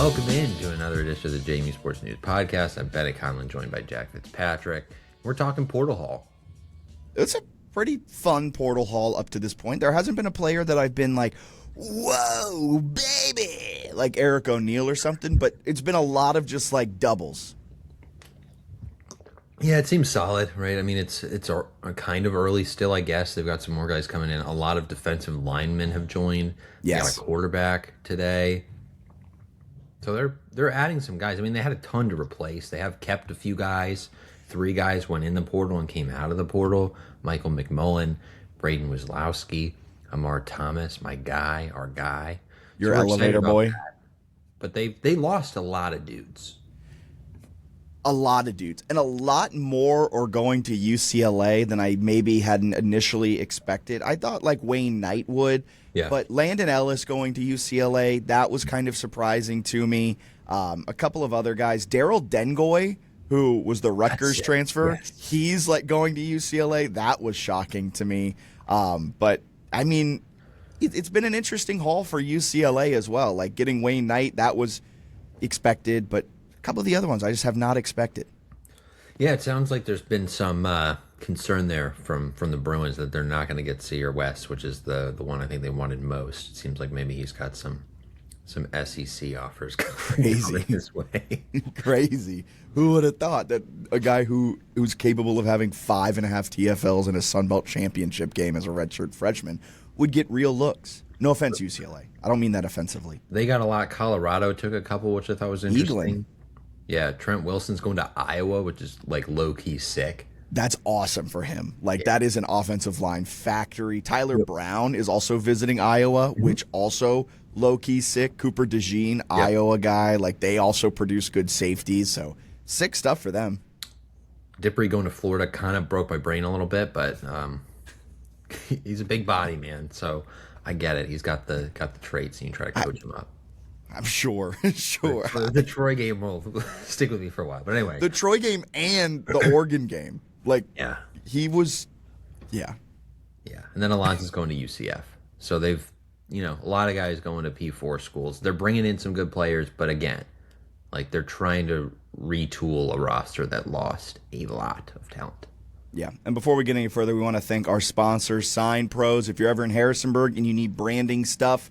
Welcome in to another edition of the JMU Sports News Podcast. I'm Bennett, Conlin, joined by Jack Fitzpatrick. We're talking Portal Haul. It's a pretty fun Portal Haul up to this point. There hasn't been a player that I've been like, whoa, baby, like Eric O'Neal or something, but it's been a lot of just like doubles. Yeah, it seems solid, right? I mean, it's a kind of early still, I guess. They've got some more guys coming in. A lot of defensive linemen have joined. Yes. They got a quarterback today. So they're adding some guys. I mean, they had a ton to replace. They have kept a few guys. 3 guys went in the portal and came out of the portal. Michael McMullen, Braden Wisłowski, Amar Thomas, our guy. Your elevator boy. That. But they lost a lot of dudes. A lot of dudes. And a lot more are going to UCLA than I maybe hadn't initially expected. I thought like Wayne Knight would. Yeah. But Landon Ellis going to UCLA, that was kind of surprising to me. A couple of other guys. Daryl Dengoy, who was the Rutgers transfer, he's like going to UCLA. That was shocking to me. But, I mean, it's been an interesting haul for UCLA as well. Like getting Wayne Knight, that was expected, but a couple of the other ones I just have not expected. Yeah, it sounds like there's been some concern there from the Bruins that they're not going to get Sear West, which is the one I think they wanted most. It seems like maybe he's got some SEC offers coming his way. Crazy. Who would have thought that a guy who's capable of having 5.5 TFLs in a Sun Belt championship game as a redshirt freshman would get real looks? No offense, UCLA. I don't mean that offensively. They got a lot. Colorado took a couple, which I thought was interesting. Eagling. Yeah, Trent Wilson's going to Iowa, which is like low-key sick. That's awesome for him. Like, that is an offensive line factory. Tyler Brown is also visiting Iowa, which also low-key sick. Cooper DeJean, Iowa guy. Like, they also produce good safeties. So, sick stuff for them. Dippery going to Florida kind of broke my brain a little bit, but he's a big body, man. So, I get it. He's got the traits, and you try to coach him up. I'm sure. The Troy game will stick with me for a while. But anyway. The Troy game and the Oregon game. Like, yeah. He was, yeah. Yeah. And then Alonzo's going to UCF. So they've, a lot of guys going to P4 schools. They're bringing in some good players, but again, like they're trying to retool a roster that lost a lot of talent. Yeah, and before we get any further, we want to thank our sponsors, Sign Pros. If you're ever in Harrisonburg and you need branding stuff,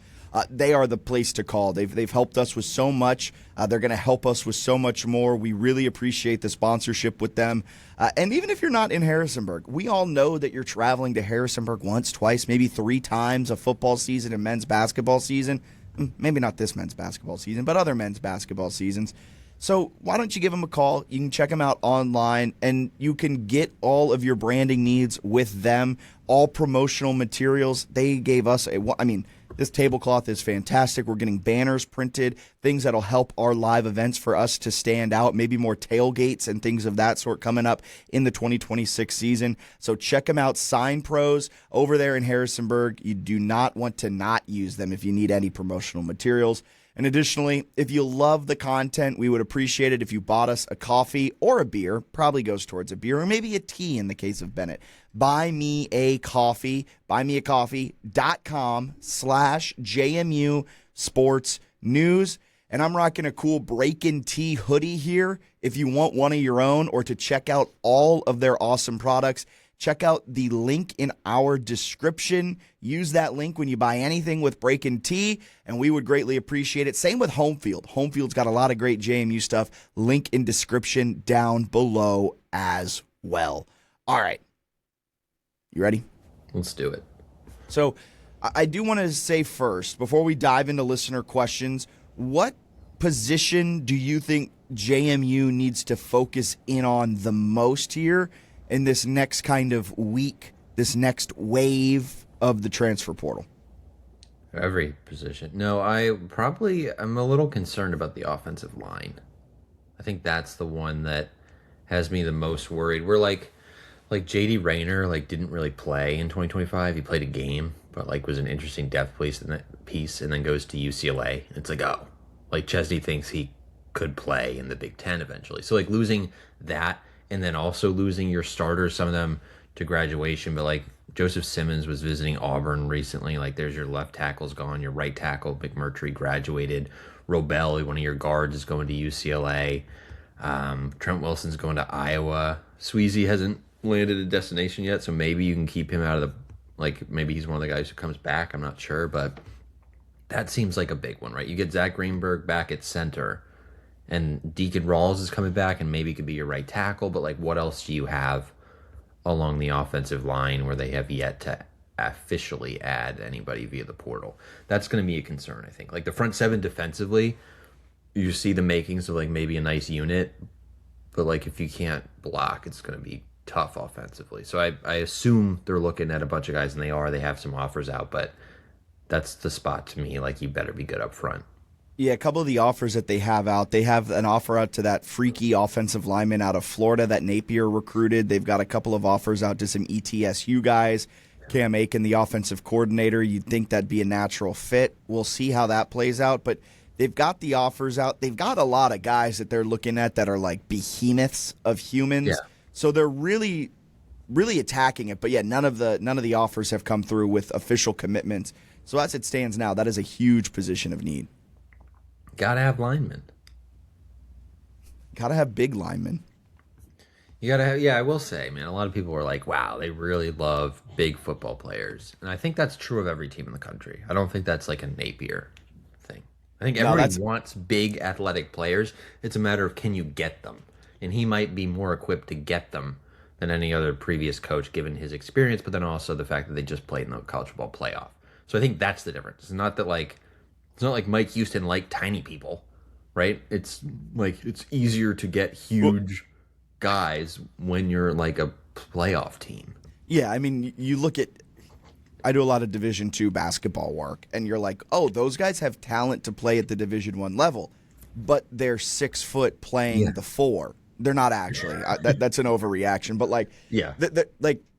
they are the place to call. They've helped us with so much. They're going to help us with so much more. We really appreciate the sponsorship with them. And even if you're not in Harrisonburg, we all know that you're traveling to Harrisonburg once, twice, maybe 3 times a football season and men's basketball season. Maybe not this men's basketball season, but other men's basketball seasons. So why don't you give them a call? You can check them out online, and you can get all of your branding needs with them, all promotional materials. They gave us this tablecloth is fantastic. We're getting banners printed, things that'll help our live events for us to stand out, maybe more tailgates and things of that sort coming up in the 2026 season. So check them out, Sign Pros, over there in Harrisonburg. You do not want to not use them if you need any promotional materials. And additionally, if you love the content, we would appreciate it if you bought us a coffee or a beer, probably goes towards a beer, or maybe a tea in the case of Bennett. Buy me a coffee, buymeacoffee.com/JMU Sports News. And I'm rocking a cool Breakin' Tea hoodie here. If you want one of your own or to check out all of their awesome products, check out the link in our description. Use that link when you buy anything with Breakin' Tea, and we would greatly appreciate it. Same with Homefield. Homefield's got a lot of great JMU stuff. Link in description down below as well. All right. You ready? Let's do it. So I do want to say first, before we dive into listener questions, what position do you think JMU needs to focus in on the most here in this next kind of week, this next wave of the transfer portal? Every position. No, I'm a little concerned about the offensive line. I think that's the one that has me the most worried. We're like J.D. Rayner, didn't really play in 2025. He played a game, but was an interesting depth piece and then goes to UCLA. It's Chesney thinks he could play in the Big Ten eventually. So losing that, and then also losing your starters, some of them to graduation, but Joseph Simmons was visiting Auburn recently. There's your left tackle's gone, your right tackle, McMurtry, graduated. Robel, one of your guards, is going to UCLA. Trent Wilson's going to Iowa. Sweezy hasn't landed a destination yet, so maybe you can keep him out of maybe he's one of the guys who comes back. I'm not sure, but that seems like a big one, right? You get Zach Greenberg back at center, and Deacon Rawls is coming back, and maybe could be your right tackle, but what else do you have along the offensive line where they have yet to officially add anybody via the portal? That's going to be a concern, I think. The front seven defensively, you see the makings of maybe a nice unit, but if you can't block, it's going to be tough offensively. So I assume they're looking at a bunch of guys, and they have some offers out, but that's the spot to me. You better be good up front. Yeah, a couple of the offers that they have out, they have an offer out to that freaky offensive lineman out of Florida that Napier recruited. They've got a couple of offers out to some ETSU guys. Cam Aiken, the offensive coordinator, you'd think that'd be a natural fit. We'll see how that plays out, but they've got the offers out. They've got a lot of guys that they're looking at that are behemoths of humans. Yeah. So they're really, really attacking it. But yeah, none of the offers have come through with official commitments. So as it stands now, that is a huge position of need. Gotta have linemen. Gotta have big linemen. You gotta have, I will say, man, a lot of people were like, wow, they really love big football players. And I think that's true of every team in the country. I don't think that's a Napier thing. I think everyone wants big athletic players. It's a matter of, can you get them? And he might be more equipped to get them than any other previous coach, given his experience, but then also the fact that they just played in the college football playoff. So I think that's the difference. It's not that it's not like Mike Houston liked tiny people, right? It's it's easier to get huge guys when you're a playoff team. Yeah, I mean, you look at, I do a lot of Division II basketball work, and you're like, oh, those guys have talent to play at the Division I level, but they're 6 foot playing the 4. They're not actually. That's an overreaction, but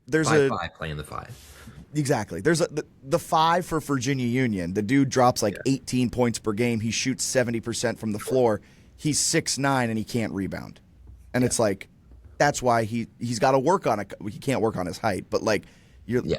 there's 5 playing the 5. Exactly. There's the 5 for Virginia Union. The dude drops 18 points per game. He shoots 70% from the floor. He's 6'9" and he can't rebound. And it's that's why he's got to work on it. He can't work on his height, but you're you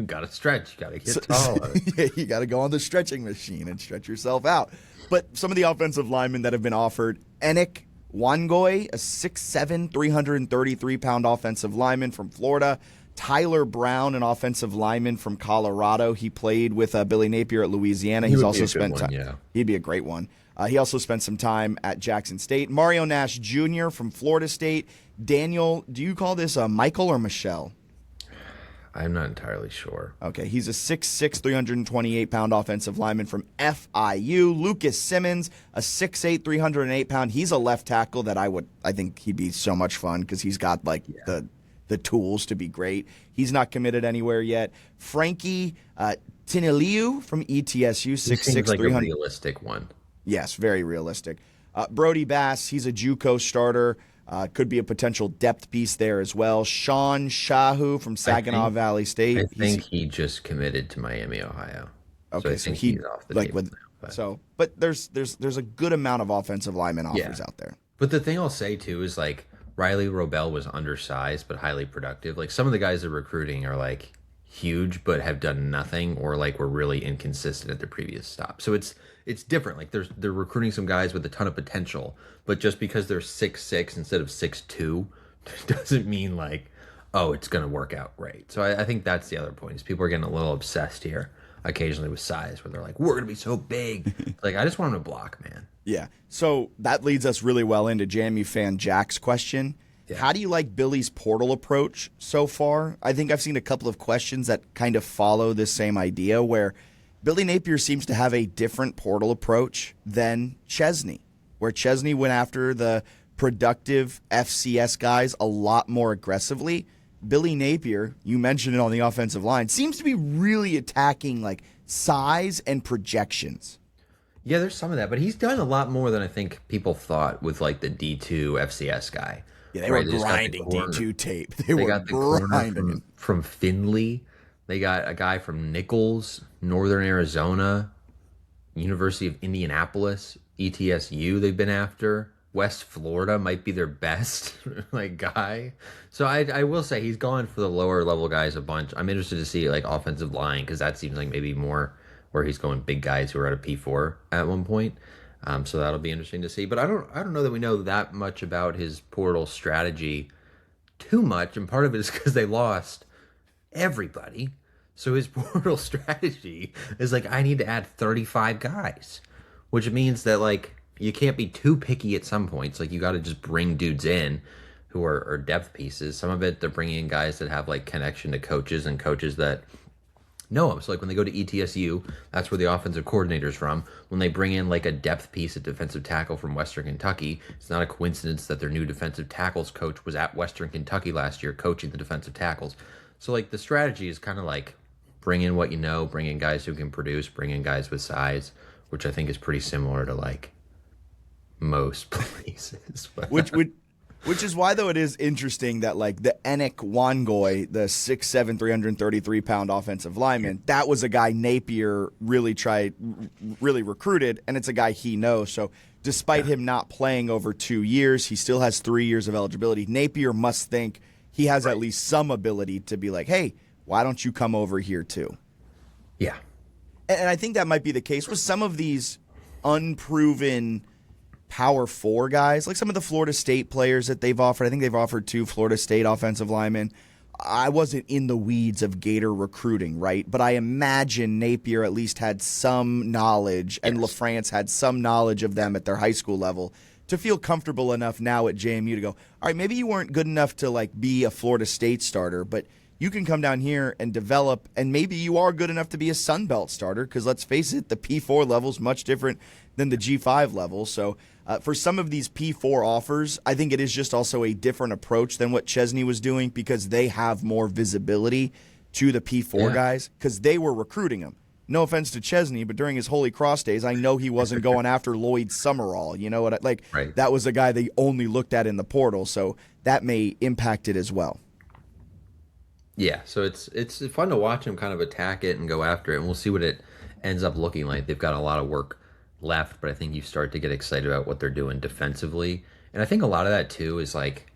got to stretch. You got to get taller. You got to go on the stretching machine and stretch yourself out. But some of the offensive linemen that have been offered, Enik Wangoy, a 6'7", 333-pound offensive lineman from Florida. Tyler Brown, an offensive lineman from Colorado. He played with Billy Napier at Louisiana. He's also spent time. He'd be a great one. He also spent some time at Jackson State. Mario Nash Jr. from Florida State. Daniel, do you call this Michael or Michelle? I'm not entirely sure. Okay, he's a 6'6", 328-pound offensive lineman from FIU. Lucas Simmons, a 6'8", 308-pound. He's a left tackle that I think he'd be so much fun because he's got the tools to be great. He's not committed anywhere yet. Frankie Tiniliu from ETSU, 6'6", 300. A realistic one. Yes, very realistic. Brody Bass, he's a JUCO starter. Could be a potential depth piece there as well. Sean Shahu from Saginaw Valley State. I think he just committed to Miami, Ohio. Okay, so he's off the table now. But there's a good amount of offensive lineman offers out there. But the thing I'll say too is Riley Robel was undersized but highly productive. Some of the guys they're recruiting are huge but have done nothing, or were really inconsistent at their previous stop. So it's different. They're recruiting some guys with a ton of potential, but just because they're 6'6" instead of 6'2" doesn't mean it's going to work out great. So I think that's the other point, is people are getting a little obsessed here occasionally with size, where they're we're going to be so big. I just want them to block, man. Yeah. So that leads us really well into JMU fan Jack's question. Yeah. How do you like Billy's portal approach so far? I think I've seen a couple of questions that kind of follow this same idea, where Billy Napier seems to have a different portal approach than Chesney, where Chesney went after the productive FCS guys a lot more aggressively. Billy Napier, you mentioned it on the offensive line, seems to be really attacking size and projections. Yeah, there's some of that, but he's done a lot more than I think people thought with the D2 FCS guy. Yeah, they were grinding D2 tape. They were got the grinding from Findlay. They got a guy from Nichols, Northern Arizona, University of Indianapolis, ETSU they've been after. West Florida might be their best guy. So I will say he's gone for the lower level guys a bunch. I'm interested to see offensive line, because that seems maybe more where he's going big guys who are at a P4 at one point. So that'll be interesting to see. But I don't know that we know that much about his portal strategy too much, and part of it is because they lost everybody. So his portal strategy is like, I need to add 35 guys, which means that like you can't be too picky at some points. Like you got to just bring dudes in who are depth pieces. Some of it they're bringing in guys that have like connection to coaches and coaches that know them. So like when they go to ETSU, that's where the offensive coordinator's from. When they bring in like a depth piece at defensive tackle from Western Kentucky, it's not a coincidence that their new defensive tackles coach was at Western Kentucky last year coaching the defensive tackles. So like the strategy is kind of like bring in what you know, bring in guys who can produce, bring in guys with size, which I think is pretty similar to like most places. Which is why, though, it is interesting that, like, the Enik Wangoy, the 6'7", 333-pound offensive lineman, that was a guy Napier really recruited, and it's a guy he knows. So despite him not playing over 2 years, he still has 3 years of eligibility. Napier must think he has at least some ability to be like, hey, why don't you come over here too? Yeah. And I think that might be the case with some of these unproven Power 4 guys, like some of the Florida State players that they've offered. I think they've offered 2 Florida State offensive linemen. I wasn't in the weeds of Gator recruiting, right? But I imagine Napier at least had some knowledge, and LaFrance had some knowledge of them at their high school level to feel comfortable enough now at JMU to go, all right, maybe you weren't good enough to like be a Florida State starter, but you can come down here and develop, and maybe you are good enough to be a Sun Belt starter, because let's face it, the P4 level is much different than the G5 level. So for some of these P4 offers, I think it is just also a different approach than what Chesney was doing, because they have more visibility to the P4 guys, because they were recruiting them. No offense to Chesney, but during his Holy Cross days, I know he wasn't going after Lloyd Summerall. You know what? Right. That was a guy they only looked at in the portal, so that may impact it as well. Yeah, so it's fun to watch him kind of attack it and go after it, and we'll see what it ends up looking like. They've got a lot of work left, but I think you start to get excited about what they're doing defensively. And I think a lot of that, too, is like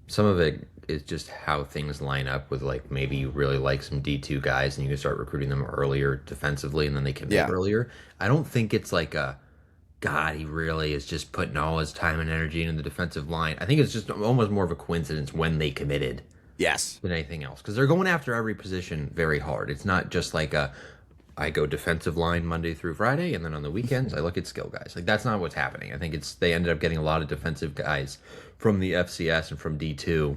some of it is just how things line up with like maybe you really like some D2 guys and you can start recruiting them earlier defensively and then they commit earlier. I don't think it's like God, he really is just putting all his time and energy into the defensive line. I think it's just almost more of a coincidence when they committed. Yes. Than anything else. Because they're going after every position very hard. It's not just like I go defensive line Monday through Friday, and then on the weekends I look at skill guys. Like that's not what's happening. I think they ended up getting a lot of defensive guys from the FCS and from D2.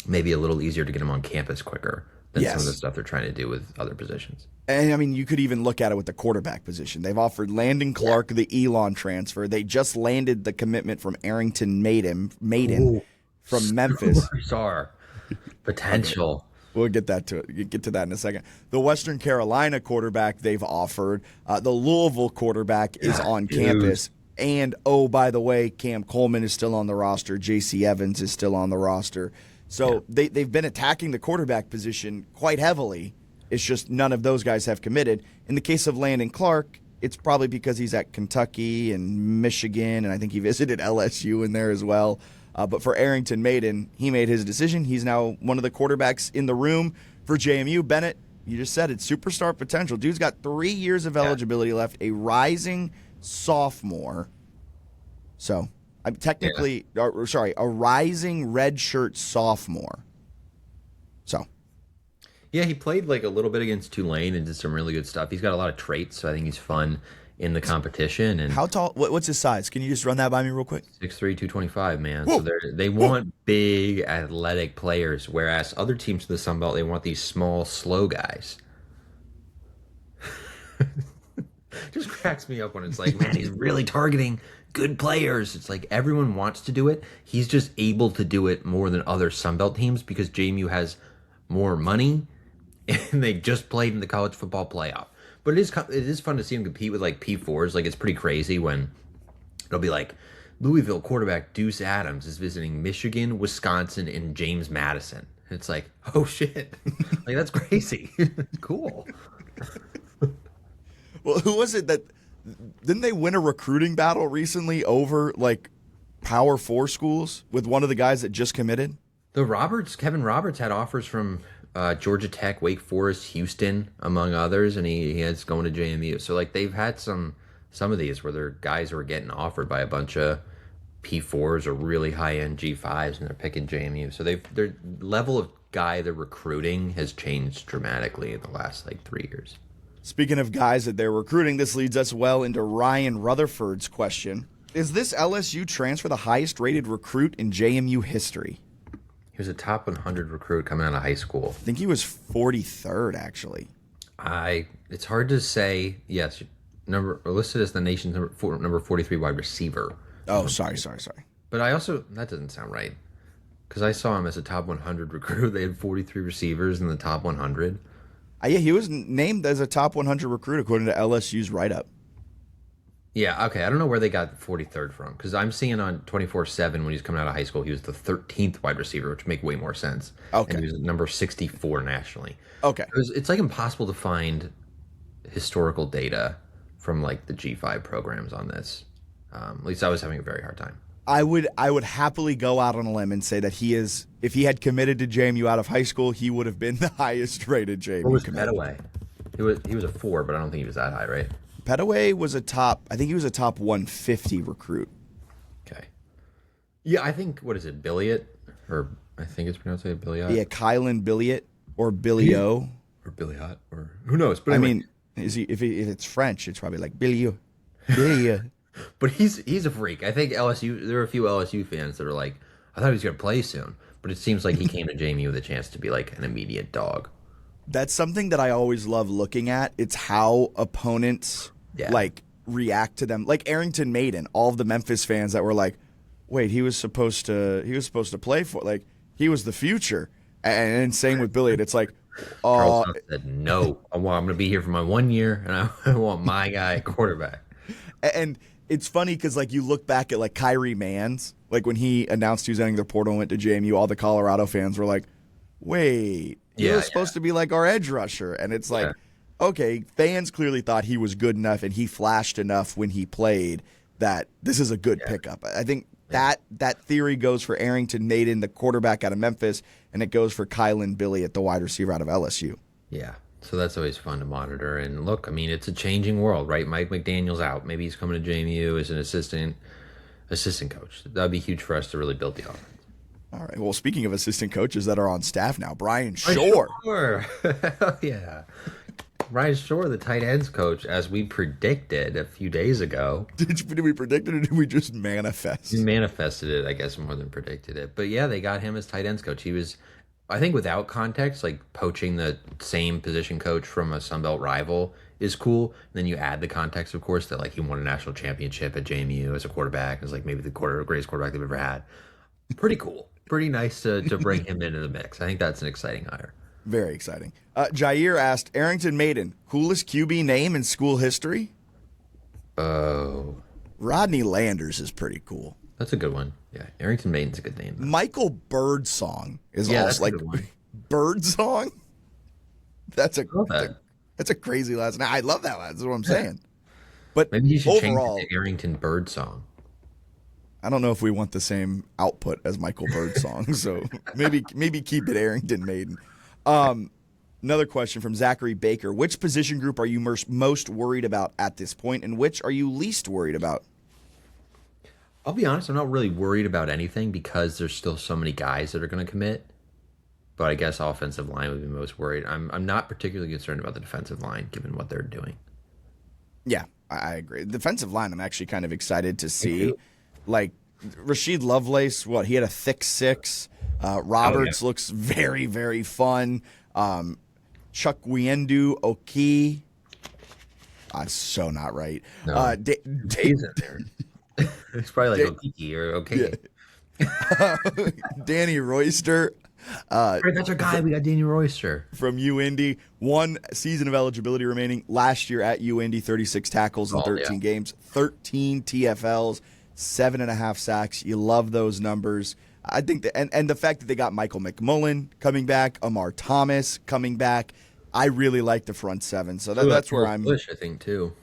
Maybe a little easier to get them on campus quicker than some of the stuff they're trying to do with other positions. And, I mean, you could even look at it with the quarterback position. They've offered Landon Clark the Elon transfer. They just landed the commitment from Arrington Maiden from Memphis. Superstar potential. We'll get to that in a second. The Western Carolina quarterback they've offered. The Louisville quarterback is on campus. And, oh, by the way, Cam Coleman is still on the roster. J.C. Evans is still on the roster. So they've been attacking the quarterback position quite heavily. It's just none of those guys have committed. In the case of Landon Clark, it's probably because he's at Kentucky and Michigan, and I think he visited LSU in there as well. But for Arrington Maiden, he made his decision. He's now one of the quarterbacks in the room for JMU. Bennett, you just said it, superstar potential. Dude's got 3 years of eligibility left, a rising sophomore. So I'm technically, a rising redshirt sophomore. So. Yeah, he played like a little bit against Tulane and did some really good stuff. He's got a lot of traits, so I think he's fun in the competition. And how tall? What's his size? Can you just run that by me real quick? 6'3", 225, man. Whoa. So they want big, athletic players, whereas other teams in the Sun Belt, they want these small, slow guys. Just cracks me up when it's like, man, he's really targeting good players. It's like everyone wants to do it. He's just able to do it more than other Sun Belt teams because JMU has more money and they just played in the college football playoff. But it is fun to see him compete with like P4s. Like it's pretty crazy when it'll be like Louisville quarterback Deuce Adams is visiting Michigan, Wisconsin, and James Madison. And it's like, oh shit, like that's crazy. Cool. Well, who was it that didn't they win a recruiting battle recently over like Power 4 schools with one of the guys that just committed? Kevin Roberts had offers from Georgia Tech, Wake Forest, Houston, among others, and he has going to JMU. So like they've had some of these where their guys were getting offered by a bunch of P4s or really high end G5s, and they're picking JMU. So their level of guy they're recruiting has changed dramatically in the last like 3 years. Speaking of guys that they're recruiting, this leads us well into Ryan Rutherford's question. Is this LSU transfer the highest rated recruit in JMU history? He was a top 100 recruit coming out of high school. I think he was 43rd, actually. It's hard to say. Yes, listed as the nation's number 43 wide receiver. Oh, sorry. But I also, that doesn't sound right. Because I saw him as a top 100 recruit. They had 43 receivers in the top 100. Yeah, he was named as a top 100 recruit according to LSU's write-up. Yeah, okay. I don't know where they got 43rd from. Because I'm seeing on 24/7 when he's coming out of high school, he was the 13th wide receiver, which make way more sense. Okay. And he was number 64 nationally. Okay. It's like impossible to find historical data from like the G5 programs on this. At least I was having a very hard time. I would happily go out on a limb and say that he is, if he had committed to JMU out of high school, he would have been the highest rated JMU. What was committed. Petaway? He was a 4, but I don't think he was that high, right? Petaway was a top 150 recruit. Okay. Yeah, I think, what is it, Billiot? Or I think it's pronounced like Billiot. Yeah, Kylan Billiot or Billy O. Or Billy Hot, or who knows? But I anyway. mean, if it's French, it's probably like Billy O. Billy O. But he's a freak. I think LSU, there are a few LSU fans that are like, I thought he was going to play soon. But it seems like he came to JMU with a chance to be like an immediate dog. That's something that I always love looking at. It's how opponents like react to them. Like Arrington Maiden, all of the Memphis fans that were like, "Wait, he was supposed to play for like he was the future." And same with Billy. It's like, Charles said, "No, I'm going to be here for my 1 year, and I want my guy at quarterback." And it's funny because like you look back at like Kyrie Mans, like when he announced he was entering the portal and went to JMU, all the Colorado fans were like, "Wait, he was supposed to be like our edge rusher," and it's like, okay, fans clearly thought he was good enough and he flashed enough when he played that this is a good pickup. I think that theory goes for Arrington Maiden, the quarterback out of Memphis, and it goes for Kylan Billy at the wide receiver out of LSU. Yeah. So that's always fun to monitor. And look, I mean, it's a changing world, right? Mike McDaniel's out. Maybe he's coming to JMU as an assistant coach. That'd be huge for us to really build the offense. All right. Well, speaking of assistant coaches that are on staff now, Brian Shore. Hell yeah. Brian Shore, the tight ends coach, as we predicted a few days ago. Did we predict it or did we just manifest? We manifested it, I guess, more than predicted it. But yeah, they got him as tight ends coach. He was, I think without context, like poaching the same position coach from a Sunbelt rival is cool. And then you add the context, of course, that like he won a national championship at JMU as a quarterback. It's like maybe the greatest quarterback they've ever had. Pretty cool. Pretty nice to bring him into the mix. I think that's an exciting hire. Very exciting. Jair asked, Arrington Maiden, coolest QB name in school history? Oh. Rodney Landers is pretty cool. That's a good one. Yeah, Arrington Maiden's a good name. Michael Birdsong is also like Birdsong. That's a that. That's a crazy last name. I love that. That's what I'm saying. But maybe you should overall, change it to Arrington Birdsong. I don't know if we want the same output as Michael Birdsong, so maybe keep it Arrington Maiden. Another question from Zachary Baker: which position group are you most worried about at this point, and which are you least worried about? I'll be honest, I'm not really worried about anything because there's still so many guys that are going to commit. But I guess offensive line would be most worried. I'm not particularly concerned about the defensive line, given what they're doing. Yeah, I agree. Defensive line, I'm actually kind of excited to see. Like Rasheed Lovelace, he had a thick 6. Roberts looks very, very fun. Chuck Wiendu Oki. That's so not right. No. Dave's in there. It's probably like Okiki or okay. Yeah. Danny Royster. That's our guy. We got Danny Royster from UIndy. 1 season of eligibility remaining. Last year at UIndy, 36 tackles in 13 games, 13 TFLs, 7.5 sacks. You love those numbers. I think that, and the fact that they got Michael McMullen coming back, Amar Thomas coming back. I really like the front 7. So that's where I'm. Bush, I think too.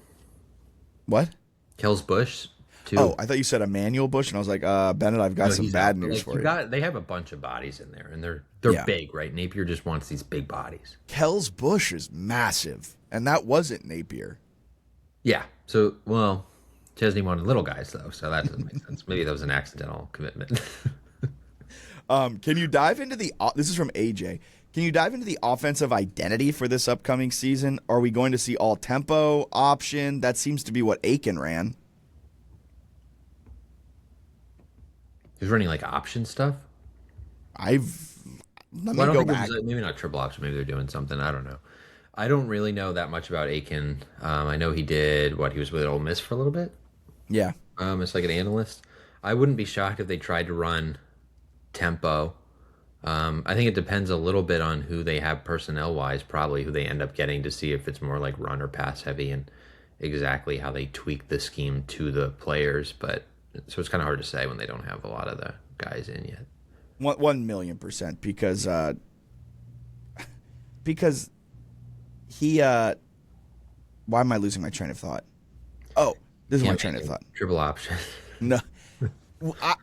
What? Kels Bush. Two. Oh, I thought you said Emmanuel Bush, and I was like, Bennett, I've got No, some he's bad out. But, news like, for you. They have a bunch of bodies in there, and they're Yeah. big, right? Napier just wants these big bodies. Kells Bush is massive, and that wasn't Napier. Yeah. So, well, Chesney wanted little guys, though, so that doesn't make sense. Maybe that was an accidental commitment. Can you dive into this is from AJ. Can you dive into the offensive identity for this upcoming season? Are we going to see all tempo, option? That seems to be what Aiken ran. He's running, like, option stuff? Let me Well, I don't go think back. it was, maybe not triple option. Maybe they're doing something. I don't know. I don't really know that much about Aiken. I know he did, he was with Ole Miss for a little bit? Yeah. It's like an analyst. I wouldn't be shocked if they tried to run tempo. I think it depends a little bit on who they have personnel-wise, probably who they end up getting to see if it's more like run or pass heavy and exactly how they tweak the scheme to the players. But so it's kind of hard to say when they don't have a lot of the guys in yet. 1,000,000% because he why am I losing my train of thought? Oh, this is my train of thought. Triple option. No.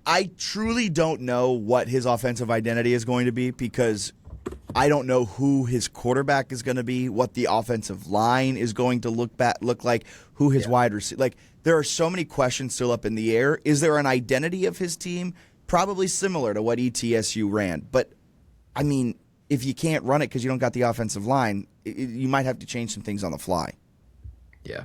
I truly don't know what his offensive identity is going to be because I don't know who his quarterback is going to be, what the offensive line is going to look like, who his wide receiver. Like, there are so many questions still up in the air. Is there an identity of his team? Probably similar to what ETSU ran. But, I mean, if you can't run it because you don't got the offensive line, you might have to change some things on the fly. Yeah.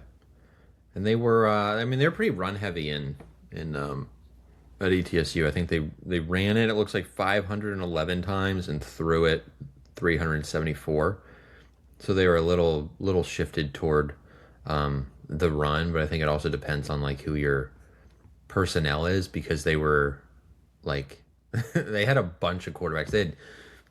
And they were, they're pretty run heavy in at ETSU. I think they ran it, looks like 511 times and threw it 374. So they were a little shifted toward the run, but I think it also depends on like who your personnel is because they were like they had a bunch of quarterbacks. They had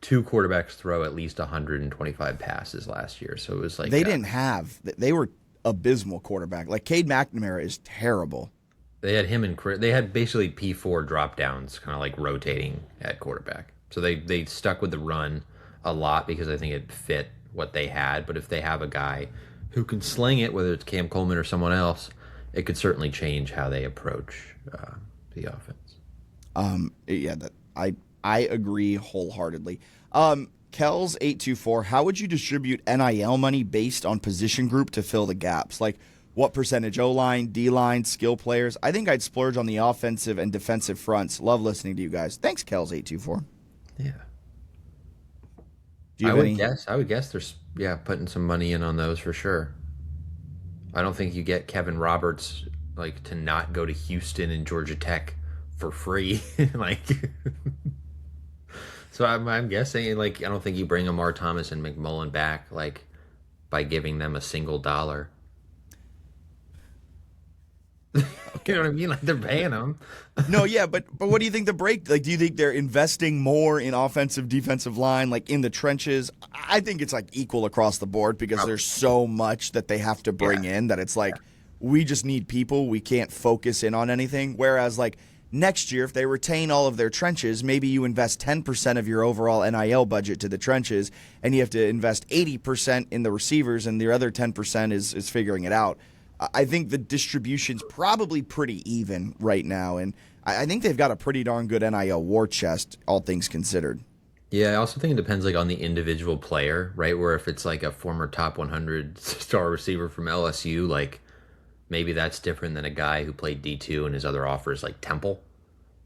2 quarterbacks throw at least 125 passes last year. So it was like they were abysmal quarterback. Like Cade McNamara is terrible. They had him they had basically P4 drop downs kind of like rotating at quarterback. So they stuck with the run a lot because I think it fit what they had. But if they have a guy who can sling it, whether it's Cam Coleman or someone else, it could certainly change how they approach the offense. I agree wholeheartedly. Kells 824, how would you distribute NIL money based on position group to fill the gaps? Like, what percentage O-line, D-line, skill players? I think I'd splurge on the offensive and defensive fronts. Love listening to you guys. Thanks, Kells 824. Yeah. Do you have I would guess they're putting some money in on those for sure. I don't think you get Kevin Roberts like to not go to Houston and Georgia Tech for free. Like so I'm guessing like I don't think you bring Amar Thomas and McMullen back like by giving them a single dollar. You know what I mean? Like they're paying them. No, yeah, but what do you think the break? Like, do you think they're investing more in offensive, defensive line, like in the trenches? I think it's like equal across the board because there's so much that they have to bring in that it's like we just need people. We can't focus in on anything. Whereas like next year, if they retain all of their trenches, maybe you invest 10% of your overall NIL budget to the trenches, and you have to invest 80% in the receivers, and the other 10% is figuring it out. I think the distribution's probably pretty even right now, and I think they've got a pretty darn good NIL war chest, all things considered. Yeah, I also think it depends like on the individual player, right? Where if it's like a former top 100 star receiver from LSU, like maybe that's different than a guy who played D2 and his other offers like Temple.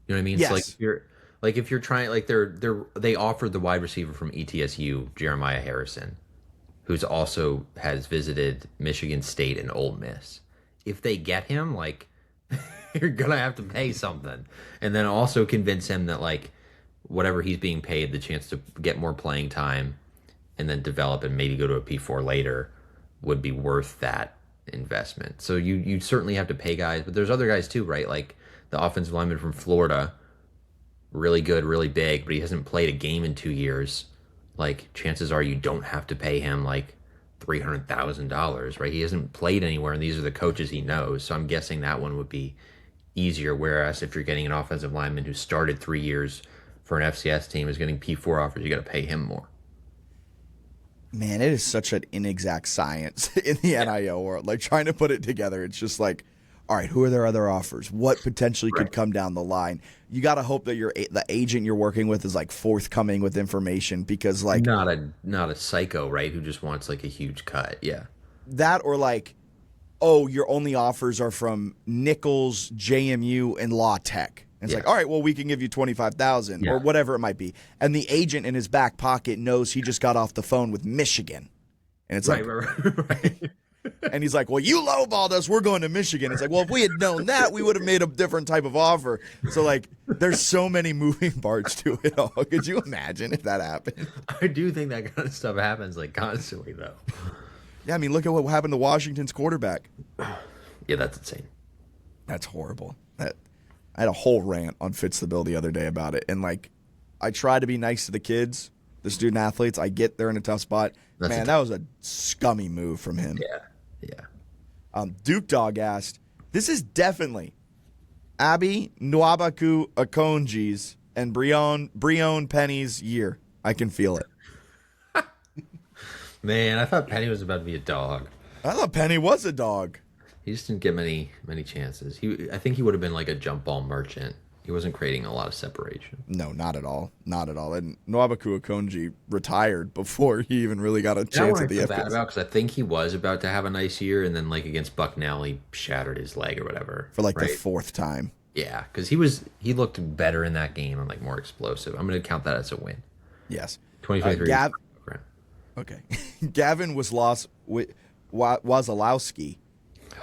You know what I mean? Yes. So like if you're trying like they offered the wide receiver from ETSU, Jeremiah Harrison, who's also has visited Michigan State and Ole Miss. If they get him, like, you're going to have to pay something. And then also convince him that, like, whatever he's being paid, the chance to get more playing time and then develop and maybe go to a P4 later would be worth that investment. So you certainly have to pay guys, but there's other guys too, right? Like the offensive lineman from Florida, really good, really big, but he hasn't played a game in 2 years. Like, chances are you don't have to pay him, like, $300,000, right? He hasn't played anywhere, and these are the coaches he knows. So I'm guessing that one would be easier, whereas if you're getting an offensive lineman who started 3 years for an FCS team, is getting P4 offers, you got to pay him more. Man, it is such an inexact science in the NIL world. Like, trying to put it together, it's just like, all right, who are their other offers? What potentially could come down the line? You got to hope that the agent you're working with is like forthcoming with information, because like not a psycho, right? Who just wants like a huge cut. Yeah. That, or like, oh, your only offers are from Nichols, JMU, and Law Tech. And it's like, all right, well, we can give you $25,000 or whatever it might be. And the agent in his back pocket knows he just got off the phone with Michigan. And it's right. And he's like, well, you lowballed us. We're going to Michigan. It's like, well, if we had known that, we would have made a different type of offer. So, like, there's so many moving parts to it all. Could you imagine if that happened? I do think that kind of stuff happens, like, constantly, though. Yeah, I mean, look at what happened to Washington's quarterback. Yeah, that's insane. That's horrible. I had a whole rant on Fitz the Bill the other day about it. And, like, I try to be nice to the kids, the student athletes. I get they're in a tough spot. Man, that was a scummy move from him. Yeah. Duke Dog asked, this is definitely Abby Nwabaku Akonji's and Breon Penny's year. I can feel it. Man, I thought Penny was about to be a dog. I thought Penny was a dog. He just didn't get many chances. I think he would have been like a jump ball merchant. He wasn't creating a lot of separation. No, not at all. Not at all. And Nwabaku Akonji retired before he even really got a chance at the FBS. Because I think he was about to have a nice year, and then like against Bucknell, he shattered his leg or whatever. For like the fourth time. Yeah, because he looked better in that game and like more explosive. I'm going to count that as a win. Yes. 2023. Okay. Gavin Wasilowski.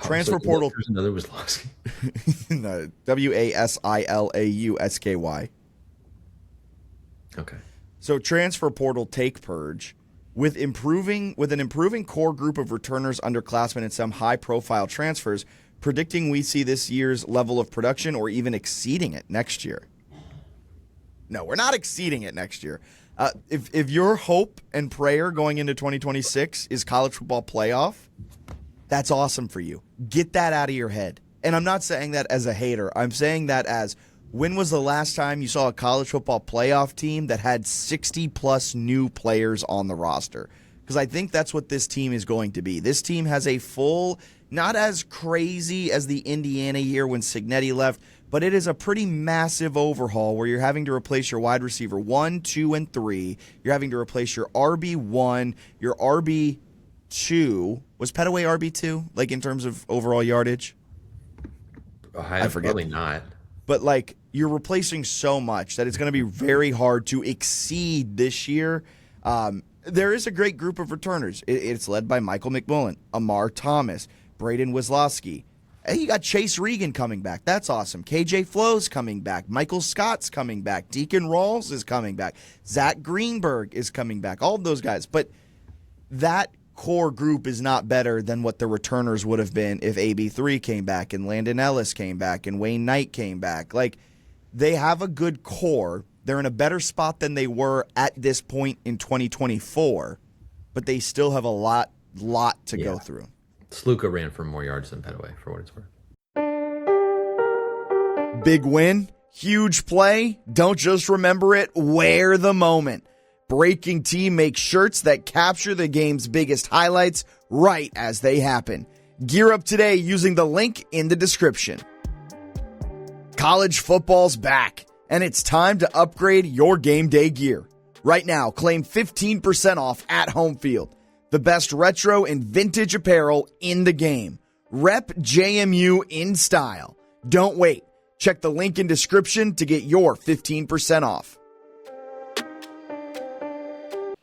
Transfer portal. There's another Wasilowski. No, Wasilausky. Okay. So transfer portal take purge with an improving core group of returners, underclassmen, and some high profile transfers, predicting we see this year's level of production or even exceeding it next year. No, we're not exceeding it next year. If your hope and prayer going into 2026 is college football playoff, that's awesome for you. Get that out of your head. And I'm not saying that as a hater. I'm saying that as, when was the last time you saw a college football playoff team that had 60-plus new players on the roster? Because I think that's what this team is going to be. This team has a full, not as crazy as the Indiana year when Cignetti left, but it is a pretty massive overhaul where you're having to replace your wide receiver 1, 2, and 3. You're having to replace your RB1, your RB2. Was Petaway RB2, like in terms of overall yardage? I forget. Probably not. But like, you're replacing so much that it's going to be very hard to exceed this year. There is a great group of returners. It's led by Michael McMullen, Amar Thomas, Braden Wislowski. Hey, you got Chase Regan coming back. That's awesome. KJ Flo's coming back. Michael Scott's coming back. Deacon Rawls is coming back. Zach Greenberg is coming back. All of those guys. But that core group is not better than what the returners would have been if AB3 came back and Landon Ellis came back and Wayne Knight came back. Like, they have a good core. They're in a better spot than they were at this point in 2024, but they still have a lot to go through. Sluka ran for more yards than Petaway, for what it's worth. Big win, huge play. Don't just remember it, wear the moment. Breaking Team makes shirts that capture the game's biggest highlights right as they happen. Gear up today using the link in the description. College football's back, and it's time to upgrade your game day gear. Right now, claim 15% off at Home Field. The best retro and vintage apparel in the game. Rep JMU in style. Don't wait. Check the link in description to get your 15% off.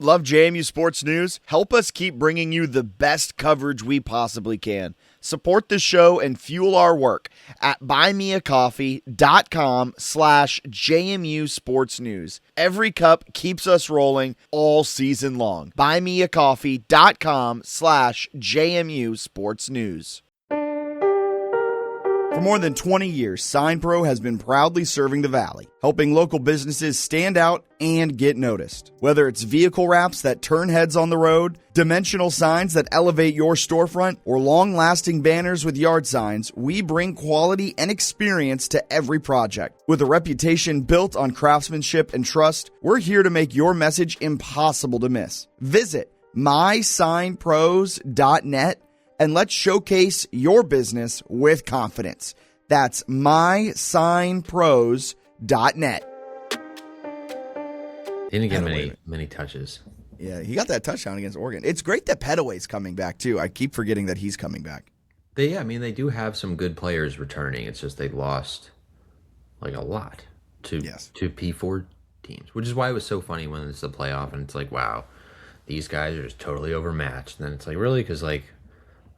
Love JMU Sports News? Help us keep bringing you the best coverage we possibly can. Support the show and fuel our work at buymeacoffee.com/JMU Sports News. Every cup keeps us rolling all season long. Buymeacoffee.com/JMU Sports News. For more than 20 years, SignPro has been proudly serving the Valley, helping local businesses stand out and get noticed. Whether it's vehicle wraps that turn heads on the road, dimensional signs that elevate your storefront, or long-lasting banners with yard signs, we bring quality and experience to every project. With a reputation built on craftsmanship and trust, we're here to make your message impossible to miss. Visit mysignpros.net and let's showcase your business with confidence. That's mysignpros.net. Didn't get many touches. Yeah, he got that touchdown against Oregon. It's great that Petaway's coming back, too. I keep forgetting that he's coming back. They do have some good players returning. It's just they lost like a lot to P4 teams, which is why it was so funny when it's the playoff and it's like, wow, these guys are just totally overmatched. And then it's like, really? Because like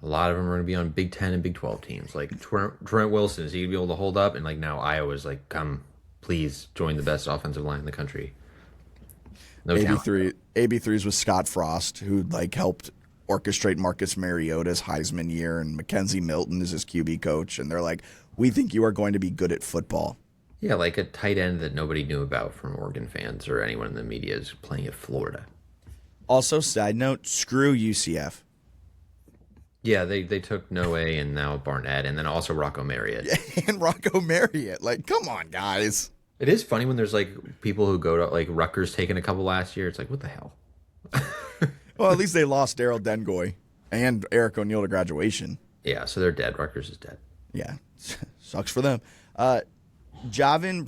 a lot of them are going to be on Big 10 and Big 12 teams. Like Trent Wilson, is he going to be able to hold up? And like now Iowa's like, come, please join the best offensive line in the country. No AB3's with Scott Frost, who like helped orchestrate Marcus Mariota's Heisman year, and Mackenzie Milton is his QB coach, and they're like, we think you are going to be good at football. Yeah, like a tight end that nobody knew about from Oregon fans or anyone in the media is playing at Florida. Also, side note, screw UCF. Yeah, they took Noe and now Barnett, and then also Rocco Marriott. Yeah, and Rocco Marriott. Like, come on, guys. It is funny when there's like people who go to like Rutgers taking a couple last year. It's like, what the hell? Well, at least they lost Daryl Dengoy and Eric O'Neill to graduation. Yeah, so they're dead. Rutgers is dead. Yeah, sucks for them. Yavin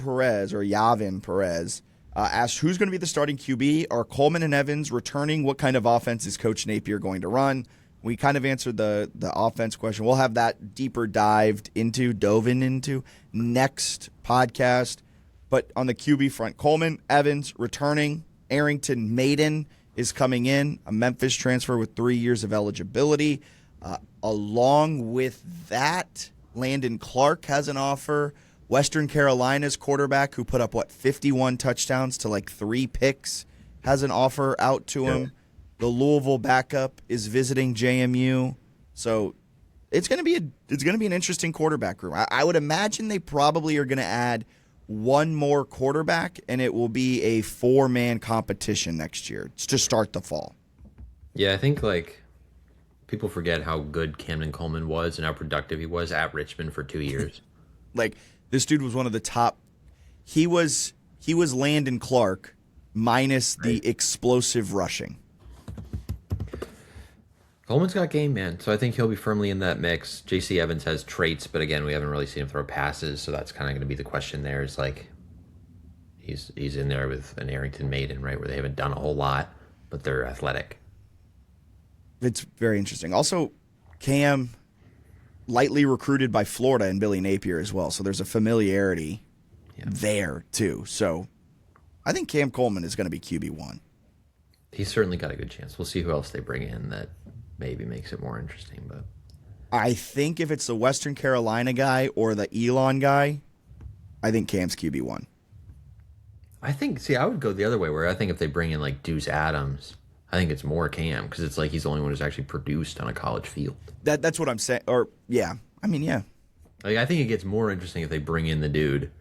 Perez asked who's going to be the starting QB. Are Coleman and Evans returning? What kind of offense is Coach Napier going to run? We kind of answered the offense question. We'll have that deeper dove into next podcast. But on the QB front, Coleman, Evans returning. Arrington Maiden is coming in, a Memphis transfer with 3 years of eligibility. Along with that, Landon Clark has an offer. Western Carolina's quarterback, who put up, 51 touchdowns to like 3 picks, has an offer out to him. The Louisville backup is visiting JMU. So it's going to be an interesting quarterback room. I would imagine they probably are going to add one more quarterback, and it will be a 4-man competition next year to start the fall. Yeah, I think like people forget how good Camden Coleman was and how productive he was at Richmond for 2 years. Like, this dude was one of the top. He was Landon Clark minus the explosive rushing. Coleman's got game, man, so I think he'll be firmly in that mix. J.C. Evans has traits, but again, we haven't really seen him throw passes, so that's kind of going to be the question there. Is like he's in there with an Arrington Maiden, right, where they haven't done a whole lot, but they're athletic. It's very interesting. Also, Cam, lightly recruited by Florida and Billy Napier as well, so there's a familiarity there too. So I think Cam Coleman is going to be QB1. He's certainly got a good chance. We'll see who else they bring in that maybe makes it more interesting. But I think if it's the Western Carolina guy or the Elon guy, I think Cam's QB1. I would go the other way, where I think if they bring in like Deuce Adams, I think it's more Cam, because it's like he's the only one who's actually produced on a college field. That's what I'm saying. Or, yeah. I mean, yeah. Like, I think it gets more interesting if they bring in a dude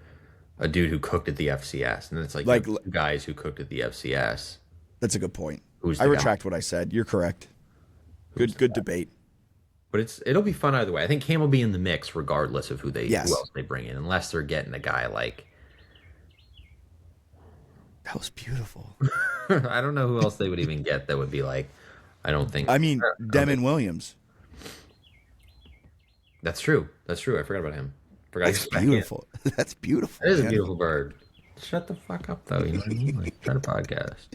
who cooked at the FCS. And it's like guys who cooked at the FCS. That's a good point. I retract what I said. You're correct. Good debate. But it'll be fun either way. I think Cam will be in the mix regardless of who else they bring in, unless they're getting a guy like. That was beautiful. I don't know who else they would even get that would be like. I don't think. I mean, Demon Williams. That's true. I forgot about him. That's beautiful. That's beautiful. It is a beautiful bird. Shut the fuck up, though. You know what I mean? Like, try to podcast.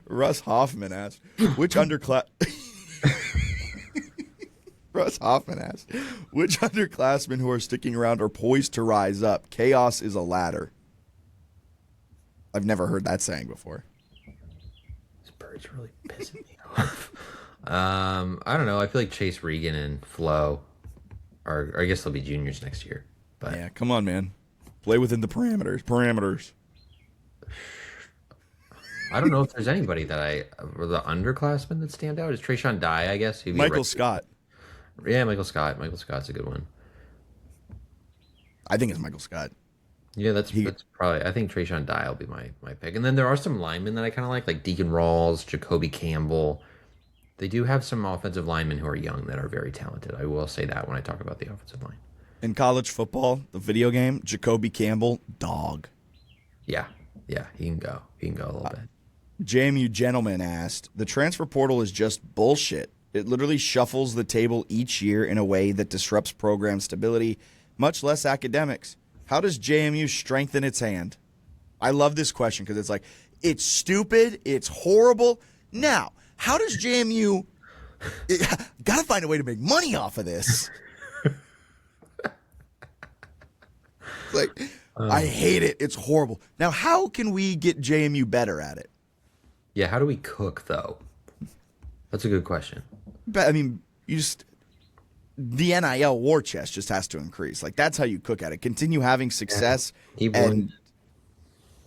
Russ Hoffman asked, which underclassmen who are sticking around are poised to rise up? Chaos is a ladder. I've never heard that saying before. This bird's really pissing me off. I don't know. I feel like Chase Regan and Flo or I guess they'll be juniors next year. But yeah, come on, man. Play within the parameters. I don't know if there's anybody the underclassmen that stand out. Is Trayshawn Dye, I guess. Michael Scott. Yeah, Michael Scott. Michael Scott's a good one. I think it's Michael Scott. Yeah, that's probably. I think Trayshawn Dye will be my pick. And then there are some linemen that I kind of like Deacon Rawls, Jacoby Campbell. They do have some offensive linemen who are young that are very talented. I will say that when I talk about the offensive line. In college football, the video game, Jacoby Campbell, dog. Yeah, he can go. He can go a little bit. JMU Gentleman asked, the transfer portal is just bullshit. It literally shuffles the table each year in a way that disrupts program stability, much less academics. How does JMU strengthen its hand? I love this question because it's like, it's stupid, it's horrible. Now, how does JMU got to find a way to make money off of this? It's like, I hate it. It's horrible. Now, how can we get JMU better at it? Yeah, how do we cook, though? That's a good question. But, I mean, the NIL war chest just has to increase. Like, that's how you cook at it. Continue having success. And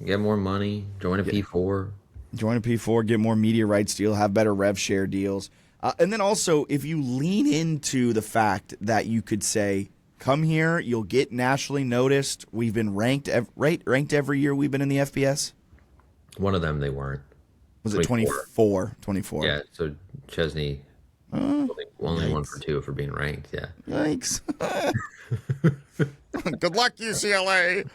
get more money. Join a P4. Join a P4, get more media rights deal, have better rev share deals. And then also, if you lean into the fact that you could say, come here, you'll get nationally noticed. We've been ranked every year we've been in the FBS. One of them they weren't. Was it 24? 24. Yeah, so Chesney only won for 2 for being ranked, yeah. Yikes. Good luck, UCLA.